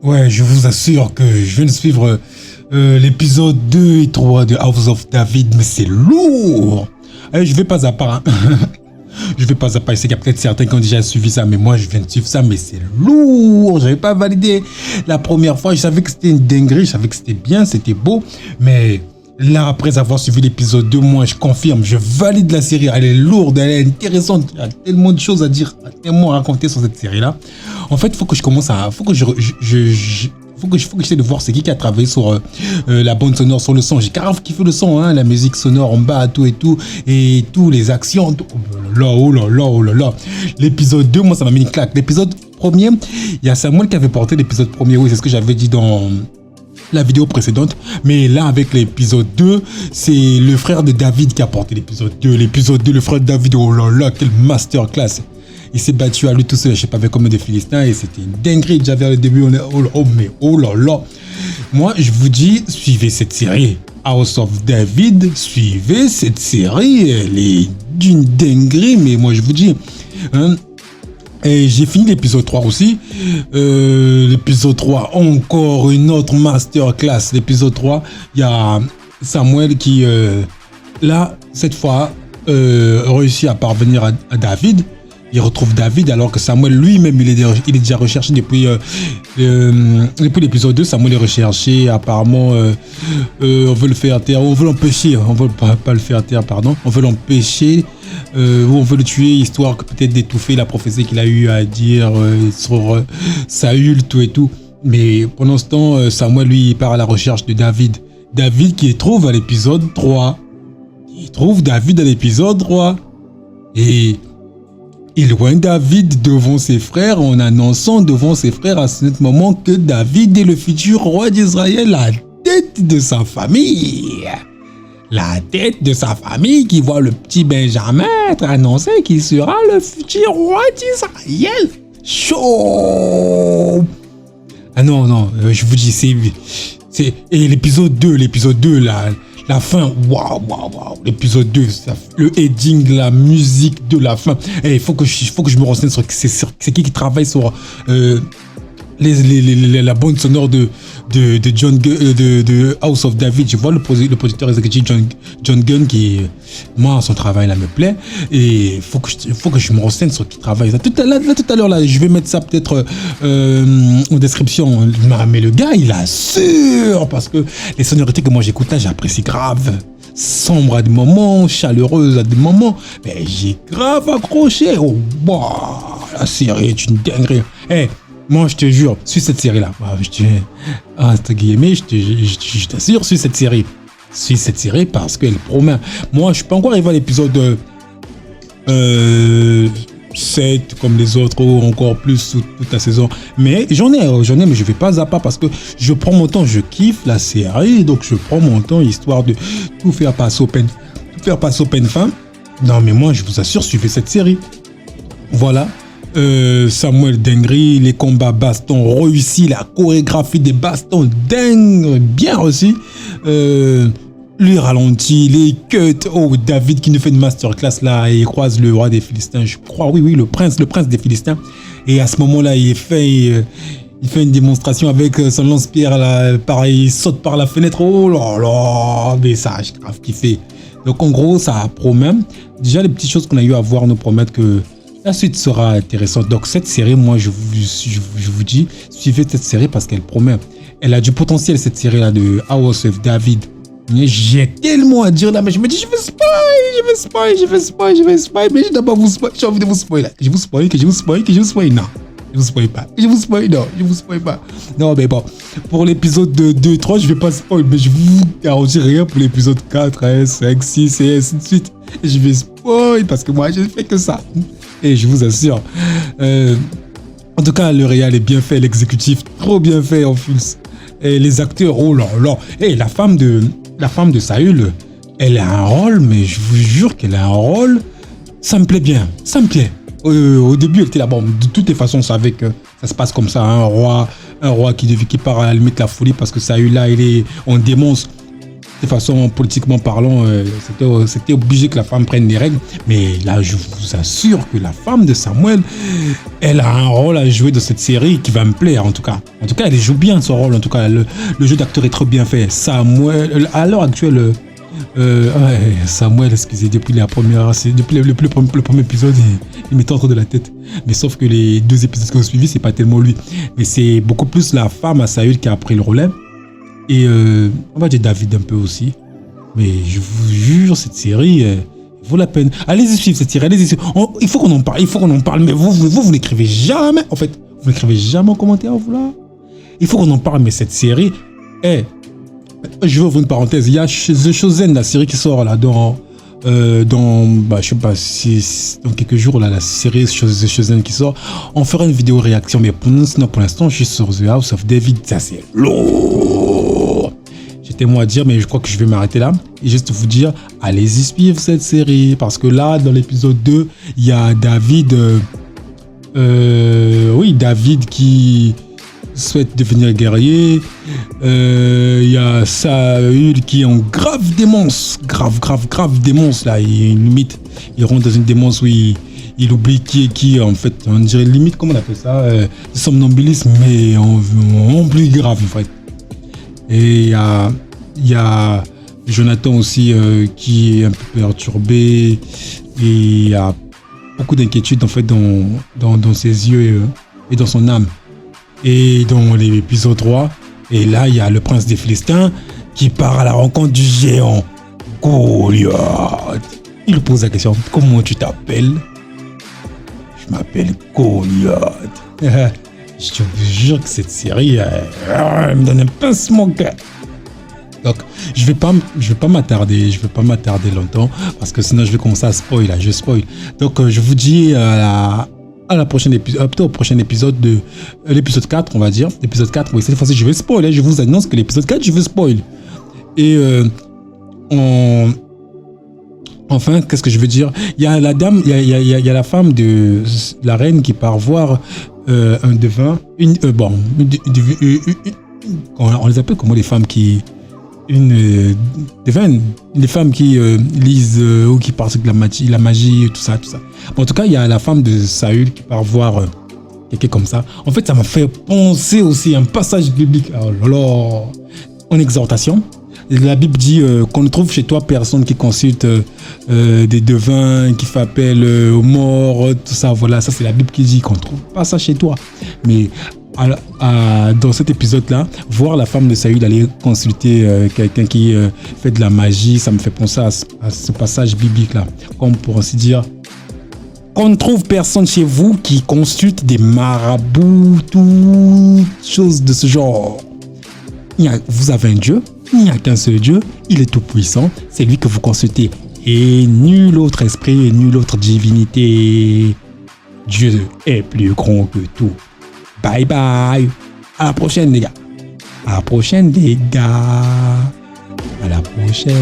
Ouais, je vous assure que je viens de suivre l'épisode 2 et 3 de House of David, mais c'est lourd. Je vais pas à part. Hein. Je vais pas à part. Je sais qu'il y a peut-être certains qui ont déjà suivi ça, mais moi je viens de suivre ça, mais c'est lourd. J'avais pas validé la première fois. Je savais que c'était une dinguerie, je savais que c'était bien, c'était beau, mais là, après avoir suivi l'épisode 2, moi je confirme, je valide la série. Elle est lourde, elle est intéressante. Il y a tellement de choses à dire, tellement à raconter sur cette série-là. En fait, il faut que je commence à. Faut que j'essaie de voir c'est qui a travaillé sur la bande sonore, sur le son. J'ai grave kiffé le son, hein, la musique sonore en bas, tout et tout, les actions. Tout. Oh là là. L'épisode 2, moi ça m'a mis une claque. L'épisode premier, il y a Samuel qui avait porté l'épisode premier, oui, c'est ce que j'avais dit dans la vidéo précédente, mais là avec l'épisode 2, c'est le frère de David qui a porté l'épisode 2. L'épisode 2, le frère de David, oh là là, quelle masterclass. Il s'est battu à lui tout seul, je sais pas, avec combien de Philistins, et c'était une dinguerie. Déjà vers le début, on est oh là là. Moi, je vous dis, suivez cette série. House of David, suivez cette série, elle est d'une dinguerie, mais moi je vous dis, hein. Et j'ai fini l'épisode 3 aussi. L'épisode 3, encore une autre masterclass. L'épisode 3, il y a Samuel qui, là, cette fois, réussit à parvenir à David. Il retrouve David alors que Samuel lui-même, il est déjà recherché depuis l'épisode 2. Samuel est recherché, apparemment, on veut le faire taire, on veut l'empêcher, on veut pas le faire taire, pardon, on veut l'empêcher, ou on veut le tuer, histoire que peut-être d'étouffer la prophétie qu'il a eu à dire sur Saül, tout et tout. Mais pendant ce temps, Samuel, lui, il part à la recherche de David. David qui trouve à l'épisode 3. Il trouve David à l'épisode 3. Et il loin David devant ses frères en annonçant devant ses frères à ce moment que David est le futur roi d'Israël, la tête de sa famille. La tête de sa famille qui voit le petit Benjamin être annoncé qu'il sera le futur roi d'Israël. Chaud. Ah non, je vous dis, c'est et l'épisode 2, la fin, waouh, l'épisode 2, le heading, la musique de la fin. Il faut que je me renseigne sur c'est qui travaille sur la bande sonore de House of David. Je vois le producteur exécutif John Gunn qui, moi, son travail là me plaît, et il faut que je me renseigne sur qui travaille. Tout à l'heure là, je vais mettre ça peut-être en description. Mais le gars, il assure, parce que les sonorités que moi j'écoute là, j'apprécie grave. Sombre à des moments, chaleureuse à des moments, mais j'ai grave accroché. Oh, bah, la série est une dinguerie. Moi, je te jure, suis cette série-là. Entre guillemets, je t'assure, suis cette série. Suis cette série parce qu'elle promet. Moi, je suis pas encore arrivé à l'épisode 7 comme les autres, ou encore plus toute la saison. Mais j'en ai, mais je vais pas à pas parce que je prends mon temps, je kiffe la série, donc je prends mon temps histoire de tout faire passer au peine fin. Non, mais moi, je vous assure, suivez cette série. Voilà. Samuel dinguerie, les combats bastons réussis, la chorégraphie des bastons dingue, bien aussi. Les ralentis, les cuts. Oh, David qui nous fait une masterclass là, et il croise le roi des Philistins, je crois, oui, le prince des Philistins. Et à ce moment-là, il fait une démonstration avec son lance-pierre là, pareil, il saute par la fenêtre. Oh là là, mais ça, j'ai grave kiffé. Donc en gros, ça promet. Déjà, les petites choses qu'on a eu à voir nous promettent que la suite sera intéressante. Donc cette série, moi je vous dis, suivez cette série parce qu'elle promet. Elle a du potentiel, cette série-là de House of David. J'ai tellement à dire là, mais je me dis, je vais spoil, mais je dois pas vous spoil. J'ai envie de vous spoiler. Je vous spoil, non. Je vous spoil pas. Non, mais bon, pour l'épisode 2 et 3, je vais pas spoil, mais je vous garantis rien pour l'épisode 4, 5, 6 et ainsi de suite. Je vais spoil parce que moi, je ne fais que ça. Et je vous assure. En tout cas, le réal est bien fait, l'exécutif trop bien fait en plus. Et les acteurs, oh là là. Et la femme de Saül, elle a un rôle, mais je vous jure qu'elle a un rôle. Ça me plaît bien, ça me plaît. Au début, elle était là. Bon, de toutes les façons, on savait que ça se passe comme ça. Un roi qui part à la limite de la folie parce que Saül là, il est en démence. de façon politiquement parlant, c'était obligé que la femme prenne les règles. Mais là, je vous assure que la femme de Samuel, elle a un rôle à jouer dans cette série qui va me plaire, en tout cas. En tout cas, elle joue bien son rôle. En tout cas, le jeu d'acteur est trop bien fait. Samuel, à l'heure actuelle, Samuel, excusez, depuis la première, depuis le premier épisode, il m'était entre de la tête. Mais sauf que les 2 épisodes qui ont suivi, c'est pas tellement lui. Mais c'est beaucoup plus la femme à Saül qui a pris le relais. Et on va dire David un peu aussi. Mais je vous jure, cette série vaut la peine. Allez-y suivre cette série, allez-y suivre. Il faut qu'on en parle, mais vous n'écrivez jamais. En fait, vous n'écrivez jamais en commentaire, vous là. Il faut qu'on en parle, mais cette série est... Je vais ouvrir une parenthèse. Il y a The Chosen, la série qui sort là dans je sais pas si dans quelques jours là, la série The Chosen qui sort. On fera une vidéo réaction, mais pour l'instant, je suis sur The House of David. Ça c'est lourd. J'étais moi à dire, mais je crois que je vais m'arrêter là et juste vous dire, allez-y suivre cette série parce que là, dans l'épisode 2, il y a David, David qui souhaite devenir guerrier. Il y a Saül qui est en grave démence, grave démence là. Il rentre dans une démence où il oublie qui est qui. En fait, on dirait limite, comment on appelle ça, somnambulisme, mais en plus grave en fait. Et il y a Jonathan aussi qui est un peu perturbé et il y a beaucoup d'inquiétude en fait dans ses yeux et dans son âme. Et dans l'épisode 3, et là il y a le prince des Philistins qui part à la rencontre du géant Goliath. Il pose la question, comment tu t'appelles? Je m'appelle Goliath. Je vous jure que cette série me donne un pincement au cœur. Donc je vais pas m'attarder longtemps parce que sinon je vais commencer à spoiler. Je spoil. Donc je vous dis à la prochaine épisode, plutôt au prochain épisode de l'épisode 4, on va dire. L'épisode 4, oui, cette fois-ci je vais spoiler. Je vous annonce que l'épisode 4, je vais spoil. Et enfin, qu'est-ce que je veux dire? Il y a la dame, il y a la femme de la reine qui part voir un devin. On les appelle comment les femmes qui... des femmes qui lisent ou qui parlent de la magie, tout ça. Bon, en tout cas, il y a la femme de Saül qui part voir quelqu'un comme ça. En fait, ça m'a fait penser aussi à un passage biblique. Oh là là, en exhortation. La Bible dit qu'on ne trouve chez toi personne qui consulte des devins, qui fait appel aux morts, tout ça. Voilà, ça c'est la Bible qui dit qu'on ne trouve pas ça chez toi. Mais dans cet épisode-là, voir la femme de Saül aller consulter quelqu'un qui fait de la magie, ça me fait penser à ce passage biblique-là. Comme pour ainsi dire, qu'on ne trouve personne chez vous qui consulte des marabouts, toutes choses de ce genre. Vous avez un Dieu, il n'y a qu'un seul Dieu, il est tout puissant, c'est lui que vous consultez. Et nul autre esprit et nulle autre divinité. Dieu est plus grand que tout. Bye bye. À la prochaine les gars. À la prochaine les gars. À la prochaine.